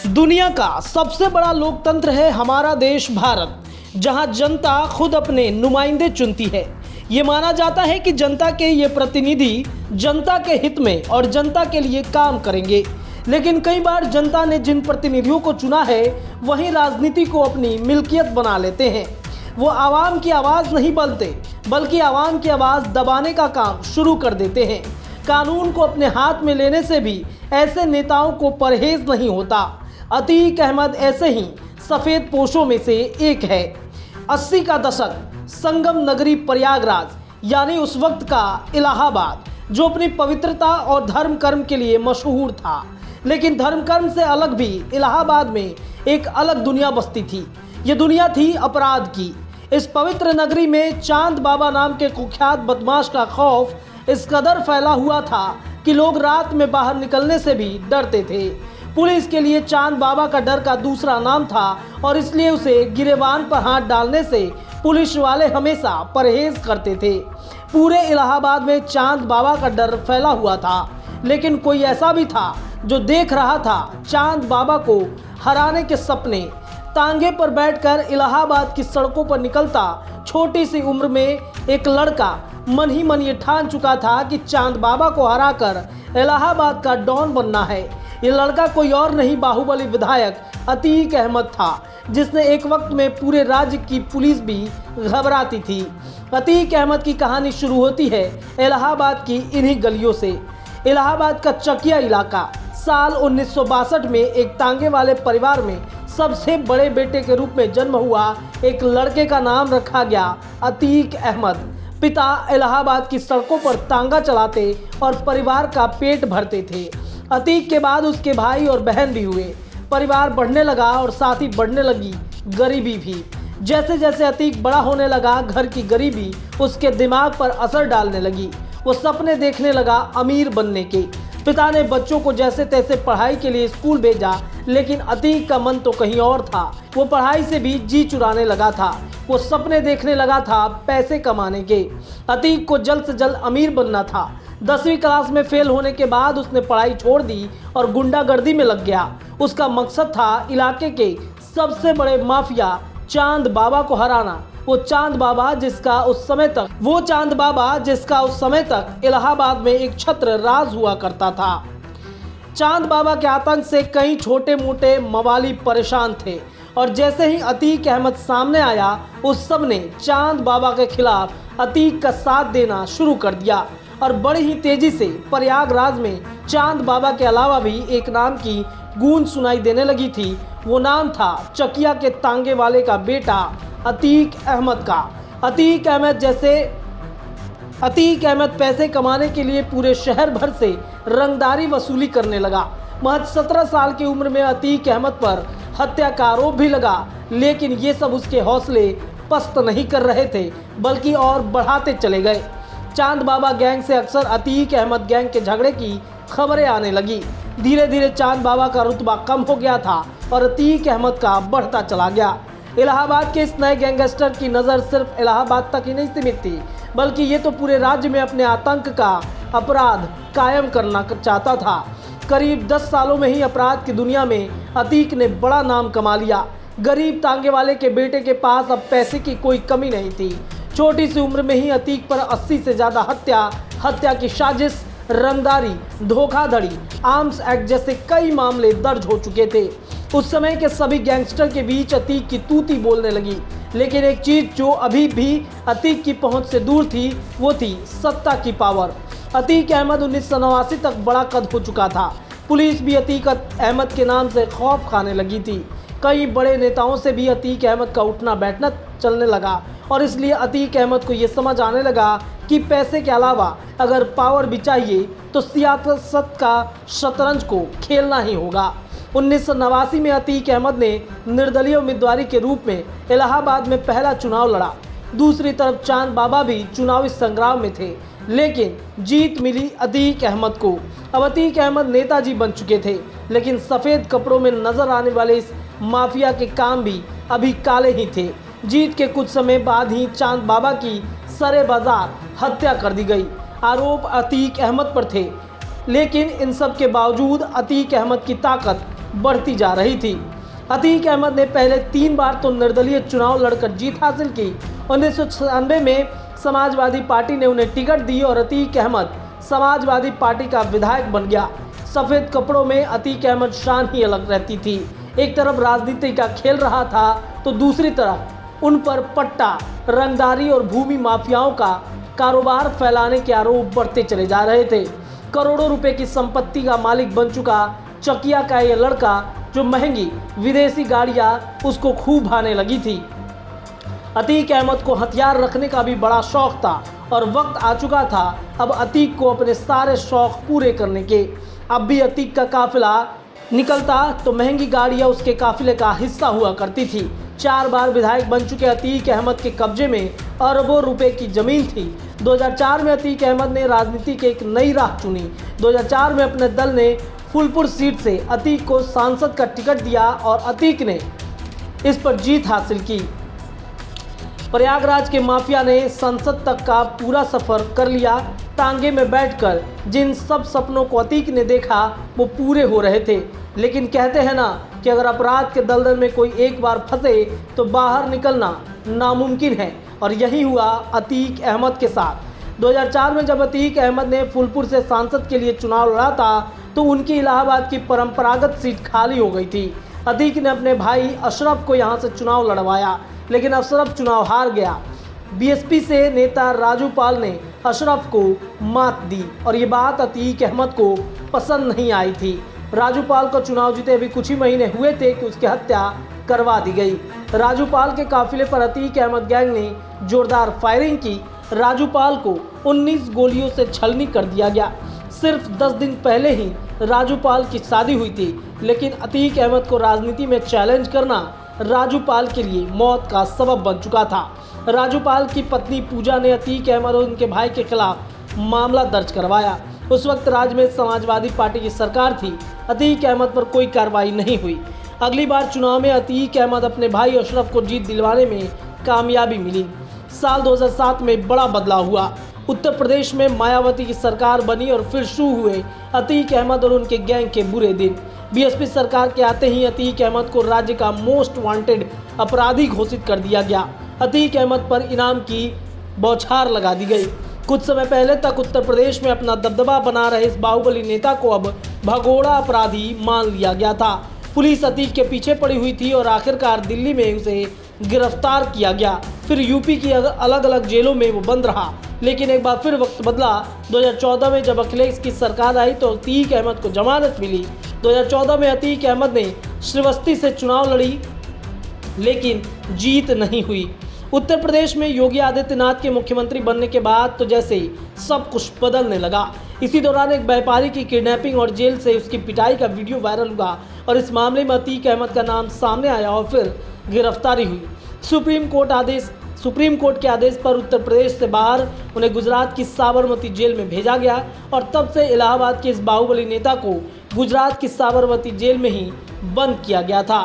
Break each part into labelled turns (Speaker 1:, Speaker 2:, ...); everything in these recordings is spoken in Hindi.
Speaker 1: दुनिया का सबसे बड़ा लोकतंत्र है हमारा देश भारत, जहां जनता खुद अपने नुमाइंदे चुनती है। ये माना जाता है कि जनता के ये प्रतिनिधि जनता के हित में और जनता के लिए काम करेंगे। लेकिन कई बार जनता ने जिन प्रतिनिधियों को चुना है वहीं राजनीति को अपनी मिल्कियत बना लेते हैं। वो आवाम की आवाज़ नहीं बनते, बल्कि आवाम की आवाज़ दबाने का काम शुरू कर देते हैं। कानून को अपने हाथ में लेने से भी ऐसे नेताओं को परहेज नहीं होता। अतीक अहमद ऐसे ही सफ़ेद पोशों में से एक है। 80 का दशक, संगम नगरी प्रयागराज यानी उस वक्त का इलाहाबाद, जो अपनी पवित्रता और धर्म कर्म के लिए मशहूर था। लेकिन धर्म कर्म से अलग भी इलाहाबाद में एक अलग दुनिया बसती थी। ये दुनिया थी अपराध की। इस पवित्र नगरी में चांद बाबा नाम के कुख्यात बदमाश का खौफ इस कदर फैला हुआ था कि लोग रात में बाहर निकलने से भी डरते थे। पुलिस के लिए चांद बाबा का डर का दूसरा नाम था और इसलिए उसे गिरेबान पर हाथ डालने से पुलिस वाले हमेशा परहेज करते थे। पूरे इलाहाबाद में चांद बाबा का डर फैला हुआ था, लेकिन कोई ऐसा भी था जो देख रहा था चांद बाबा को हराने के सपने। तांगे पर बैठकर इलाहाबाद की सड़कों पर निकलता छोटी सी उम्र में एक लड़का मन ही मन ये ठान चुका था कि चांद बाबा को हराकर इलाहाबाद का डॉन बनना है। ये लड़का कोई और नहीं, बाहुबली विधायक अतीक अहमद था, जिसने एक वक्त में पूरे राज्य की पुलिस भी घबराती थी। अतीक अहमद की कहानी शुरू होती है इलाहाबाद की इन्हीं गलियों से। इलाहाबाद का चकिया इलाका। साल 1962 में एक तांगे वाले परिवार में सबसे बड़े बेटे के रूप में जन्म हुआ एक लड़के का नाम रखा गया अतीक अहमद। पिता इलाहाबाद की सड़कों पर तांगा चलाते और परिवार का पेट भरते थे। अतीक के बाद उसके भाई और बहन भी हुए। परिवार बढ़ने लगा और साथ ही बढ़ने लगी गरीबी भी। जैसे जैसे अतीक बड़ा होने लगा, घर की गरीबी उसके दिमाग पर असर डालने लगी। वो सपने देखने लगा अमीर बनने के। पिता ने बच्चों को जैसे तैसे पढ़ाई के लिए स्कूल भेजा, लेकिन अतीक का मन तो कहीं और था। वो पढ़ाई से भी जी चुराने लगा था। वो सपने देखने लगा था पैसे कमाने के। अतीक को जल्द से जल्द अमीर बनना था। 10वीं क्लास में फेल होने के बाद उसने पढ़ाई छोड़ दी और गुंडागर्दी में लग गया। उसका मकसद था इलाके के सबसे बड़े माफिया चांद बाबा को हराना। वो चांद बाबा जिसका उस समय तक इलाहाबाद में एक छत्र राज हुआ करता था। चांद बाबा के आतंक से कई छोटे मोटे मवाली परेशान थे और जैसे ही अतीक अहमद सामने आया, उस सब ने चांद बाबा के खिलाफ अतीक का साथ देना शुरू कर दिया और बड़ी ही तेजी से प्रयागराज में चांद बाबा के अलावा भी एक नाम की गूंज सुनाई देने लगी थी। वो नाम था चकिया के तांगे वाले का बेटा अतीक अहमद का। अतीक अहमद पैसे कमाने के लिए पूरे शहर भर से रंगदारी वसूली करने लगा। महज 17 साल की उम्र में अतीक अहमद पर हत्या का आरोप भी लगा, लेकिन ये सब उसके हौसले पस्त नहीं कर रहे थे, बल्कि और बढ़ाते चले गए। चांद बाबा गैंग से अक्सर अतीक अहमद गैंग के झगड़े की खबरें आने लगी। धीरे धीरे चांद बाबा का रुतबा कम हो गया था और अतीक अहमद का बढ़ता चला गया। इलाहाबाद के इस नए गैंगस्टर की नज़र सिर्फ इलाहाबाद तक ही नहीं सीमित थी, बल्कि ये तो पूरे राज्य में अपने आतंक का अपराध कायम करना चाहता था। करीब 10 सालों में ही अपराध की दुनिया में अतीक ने बड़ा नाम कमा लिया। गरीब तांगे वाले के बेटे के पास अब पैसे की कोई कमी नहीं थी। छोटी सी उम्र में ही अतीक पर 80 से ज़्यादा हत्या की साजिश, रंगदारी, धोखाधड़ी, आर्म्स एक्ट जैसे कई मामले दर्ज हो चुके थे। उस समय के सभी गैंगस्टर के बीच अतीक की तूती बोलने लगी। लेकिन एक चीज़ जो अभी भी अतीक की पहुंच से दूर थी, वो थी सत्ता की पावर। अतीक अहमद 1989 तक बड़ा कद हो चुका था। पुलिस भी अतीक अहमद के नाम से खौफ खाने लगी थी। कई बड़े नेताओं से भी अतीक अहमद का उठना बैठना चलने लगा और इसलिए अतीक अहमद को ये समझ आने लगा कि पैसे के अलावा अगर पावर भी चाहिए तो सियासत का शतरंज को खेलना ही होगा। 1989 में अतीक अहमद ने निर्दलीय उम्मीदवारी के रूप में इलाहाबाद में पहला चुनाव लड़ा। दूसरी तरफ चांद बाबा भी चुनावी संग्राम में थे, लेकिन जीत मिली अतीक अहमद को। अब अतीक अहमद नेताजी बन चुके थे, लेकिन सफ़ेद कपड़ों में नजर आने वाले इस माफिया के काम भी अभी काले ही थे। जीत के कुछ समय बाद ही चांद बाबा की सरे बाजार हत्या कर दी गई। आरोप अतीक अहमद पर थे, लेकिन इन सब के बावजूद अतीक अहमद की ताकत बढ़ती जा रही थी। अतीक अहमद ने पहले 3 बार तो निर्दलीय चुनाव लड़कर जीत हासिल की। 1996 में समाजवादी पार्टी ने उन्हें टिकट दी और अतीक अहमद समाजवादी पार्टी का विधायक बन गया। सफ़ेद कपड़ों में अतीक अहमद शान ही अलग रहती थी। एक तरफ राजनीति का खेल रहा था तो दूसरी तरफ उन पर पट्टा, रंगदारी और भूमि माफियाओं का कारोबार फैलाने के आरोप बढ़ते चले जा रहे थे। करोड़ों रुपए की संपत्ति का मालिक बन चुका चकिया का यह लड़का, जो महंगी विदेशी गाड़ियां उसको खूब भाने लगी थी। अतीक अहमद को हथियार रखने का भी बड़ा शौक था और वक्त आ चुका था अब अतीक को अपने सारे शौक पूरे करने के। अब भी अतीक का काफिला निकलता तो महंगी गाड़ियां उसके काफिले का हिस्सा हुआ करती थी। 4 बार विधायक बन चुके अतीक अहमद के कब्जे में अरबों रुपए की जमीन थी। 2004 में अतीक अहमद ने राजनीति की एक नई राह चुनी। 2004 में अपने दल ने फूलपुर सीट से अतीक को सांसद का टिकट दिया और अतीक ने इस पर जीत हासिल की। प्रयागराज के माफिया ने संसद तक का पूरा सफर कर लिया। टांगे में बैठकर जिन सब सपनों को अतीक ने देखा वो पूरे हो रहे थे। लेकिन कहते हैं ना कि अगर अपराध के दलदल में कोई एक बार फंसे तो बाहर निकलना नामुमकिन है, और यही हुआ अतीक अहमद के साथ। 2004 में जब अतीक अहमद ने फूलपुर से सांसद के लिए चुनाव लड़ा था तो उनकी इलाहाबाद की परंपरागत सीट खाली हो गई थी। अतीक ने अपने भाई अशरफ को यहां से चुनाव लड़वाया, लेकिन अशरफ चुनाव हार गया। बीएसपी से नेता राजू पाल ने अशरफ को मात दी और ये बात अतीक अहमद को पसंद नहीं आई थी। राजू पाल को चुनाव जीते अभी कुछ ही महीने हुए थे कि उसकी हत्या करवा दी गई। राजू पाल के काफिले पर अतीक अहमद गैंग ने जोरदार फायरिंग की। राजू पाल को 19 गोलियों से छलनी कर दिया गया। सिर्फ 10 दिन पहले ही राजू पाल की शादी हुई थी, लेकिन अतीक अहमद को राजनीति में चैलेंज करना राजू पाल के लिए मौत का सबब बन चुका था। राजू पाल की पत्नी पूजा ने अतीक अहमद और उनके भाई के खिलाफ मामला दर्ज करवाया। उस वक्त राज्य में समाजवादी पार्टी की सरकार थी। अतीक अहमद पर कोई कार्रवाई नहीं हुई। अगली बार चुनाव में अतीक अहमद अपने भाई अशरफ को जीत दिलवाने में कामयाबी मिली। साल 2007 में बड़ा बदलाव हुआ। उत्तर प्रदेश में मायावती की सरकार बनी और फिर शुरू हुए अतीक अहमद और उनके गैंग के बुरे दिन। बीएसपी सरकार के आते ही अतीक अहमद को राज्य का मोस्ट वांटेड अपराधी घोषित कर दिया गया। अतीक अहमद पर इनाम की बौछार लगा दी गई। कुछ समय पहले तक उत्तर प्रदेश में अपना दबदबा बना रहे इस बाहुबली नेता को अब भगोड़ा अपराधी मान लिया गया था। पुलिस अतीक के पीछे पड़ी हुई थी और आखिरकार दिल्ली में उसे गिरफ्तार किया गया। फिर यूपी की अलग अलग जेलों में वो बंद रहा। लेकिन एक बार फिर वक्त बदला। 2014 में जब अखिलेश की सरकार आई तो अतीक अहमद को जमानत मिली। 2014 में अतीक अहमद ने श्रीवस्ती से चुनाव लड़ी, लेकिन जीत नहीं हुई। उत्तर प्रदेश में योगी आदित्यनाथ के मुख्यमंत्री बनने के बाद तो जैसे सब कुछ बदलने लगा। इसी दौरान एक व्यापारी की किडनैपिंग और जेल से उसकी पिटाई का वीडियो वायरल हुआ और इस मामले में अतीक अहमद का नाम सामने आया और फिर गिरफ्तारी हुई। सुप्रीम कोर्ट के आदेश पर उत्तर प्रदेश से बाहर उन्हें गुजरात की साबरमती जेल में भेजा गया और तब से इलाहाबाद के इस बाहुबली नेता को गुजरात की साबरमती जेल में ही बंद किया गया था।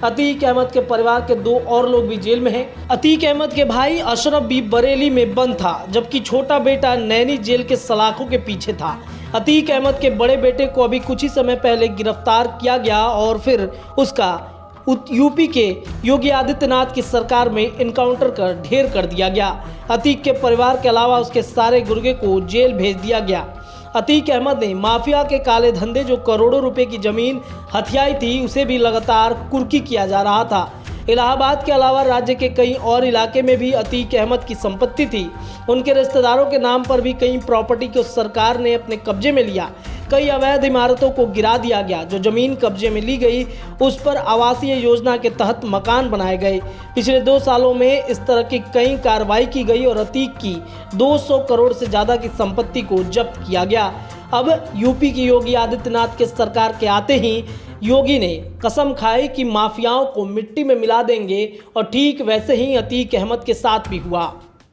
Speaker 1: अतीक अहमद के परिवार के 2 और लोग भी जेल में हैं। अतीक अहमद के भाई अशरफ भी बरेली में बंद था, जबकि छोटा बेटा नैनी जेल के सलाखों के पीछे था। अतीक अहमद के बड़े बेटे को अभी कुछ ही समय पहले गिरफ्तार किया गया और फिर उसका यूपी के योगी आदित्यनाथ की सरकार में इनकाउंटर कर ढेर कर दिया गया। अतीक के परिवार के अलावा उसके सारे गुर्गे को जेल भेज दिया गया। अतीक अहमद ने माफिया के काले धंधे, जो करोड़ों रुपए की जमीन हथियाई थी, उसे भी लगातार कुर्की किया जा रहा था। इलाहाबाद के अलावा राज्य के कई और इलाके में भी अतीक अहमद की संपत्ति थी। उनके रिश्तेदारों के नाम पर भी कई प्रॉपर्टी को सरकार ने अपने कब्जे में लिया। कई अवैध इमारतों को गिरा दिया गया। जो जमीन कब्जे में ली गई उस पर आवासीय योजना के तहत मकान बनाए गए। पिछले 2 सालों में इस तरह की कई कार्रवाई की गई और अतीक की 200 करोड़ से ज़्यादा की संपत्ति को जब्त किया गया। अब यूपी की योगी आदित्यनाथ के सरकार के आते ही योगी ने कसम खाई कि माफियाओं को मिट्टी में मिला देंगे और ठीक वैसे ही अतीक अहमद के साथ भी हुआ।